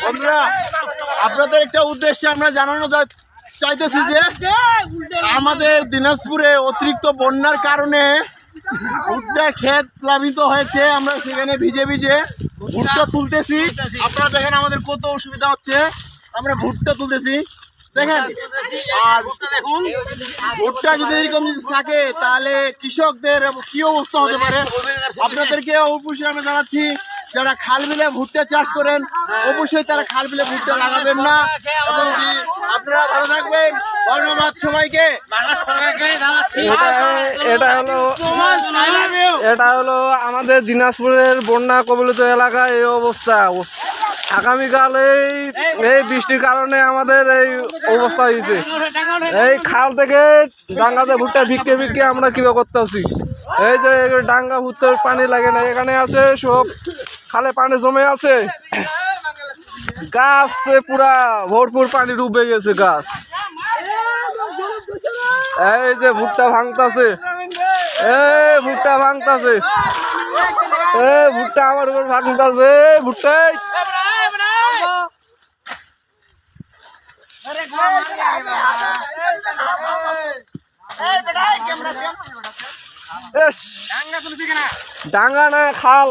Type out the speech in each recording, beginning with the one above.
বন্ধুরা, আপনাদের একটা উদ্দেশ্যে আমরা জানানো চাইতেছি যে আমাদের দিনাজপুরে অতিরিক্ত বন্যার কারণে ভুট্টা ক্ষেত প্লাবিত হয়েছে। আমরা সেখানে ভিজে ভিজে ভুট্টা তুলতেছি। আপনারা দেখেন আমাদের কত অসুবিধা হচ্ছে, আমরা ভুট্টা তুলতেছি দেখেন। আর ভুট্টা যদি এরকম থাকে তাহলে কৃষকদের কি অবস্থা হতে পারে। আপনাদেরকে অবশ্যই আমরা জানাচ্ছি, যারা খাল বিলে ভুট্টা চাষ করেন অবশ্যই তারা খাল বিলে ভুট্টা লাগাবেন না। এবং আপনারা ভালো থাকবেন। ধন্যবাদ সবাইকে। এটা হলো আমাদের দিনাজপুরের বন্যা কবলিত এলাকা। এই অবস্থা আগামীকাল এই বৃষ্টির কারণে আমাদের এই অবস্থা হয়েছে। এই খাল থেকে ডাঙ্গাতে ভুট্টা ভিক্ষে আমরা কিভাবে করতে আছি। এই যে ডাঙ্গা ভুট্টার পানি লাগে না, এখানে আছে সব খালে পানি জমে আছে। গাছ পুরা ভরপুর পানি ডুবে গেছে গাছ। এই যে ভুট্টা ভাঙতাছে, ভুট্টা ভাঙতাছে, ভুট্টা আমার উপর ভাঙতাছে। ভুট্টাই ডাঙ্গা না খাল।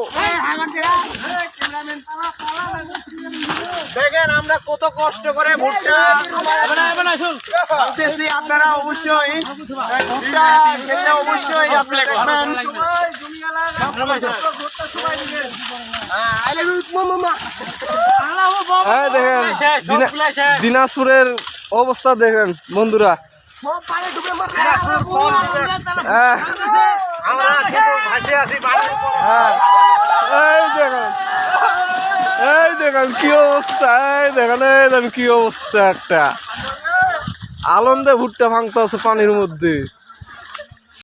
দেখেন আমরা কত কষ্ট করে ভুট্টা তুলতেছি। আপনারা অবশ্যই ভুট্টা খেতে অবশ্যই আপনারা খাবেন। দেখেন দিনাজপুরের অবস্থা দেখেন বন্ধুরা। এই দেখেন কি অবস্থা, কি অবস্থা। একটা আনন্দে ভুট্টা ভাঙতে আছে পানির মধ্যে।